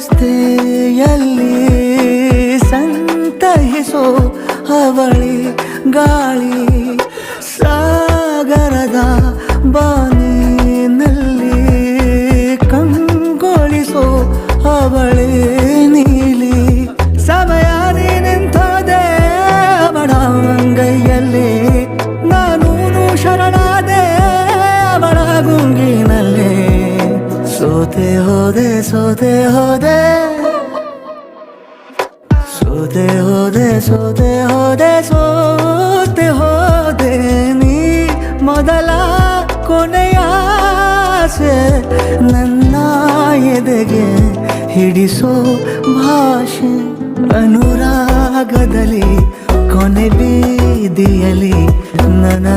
ರಸ್ತೆಯಲ್ಲಿ ಸಂತಹಿಸೋ ಅವಳಿ ಗಾಳಿ ಸಾಗರದ ಬಾನಿನಲ್ಲಿ ಕಂಗೊಳಿಸೋ ಅವಳಿ ನೀಲಿ ಸಮಯ ನಿಂತೋದೆ ಅವಳ ಅಂಗೈಯಲ್ಲಿ ನಾನು ಶರಣಾದೆ ಅವಳ ಗುಂಗಿನಲ್ಲಿ ಸೋತೆ ಹೋದೆ ಸೋತೆ ಹೋದೆ ಸೋತೆ ಹೋದೆ ಸೋತೆ ಹೋದೆ ಸೋತೆ ಹೋದೆ ನೀ ಮೊದಲ ಕೊನೆಯ ಆಸೆ ನನ್ನ ಎದೆಗೆ ಹಿಡಿಸೋ ಭಾಷೆ ಅನುರಾಗದಲ್ಲಿ ಕೊನೆ ಬೀದಿಯಲ್ಲಿ ನನ್ನ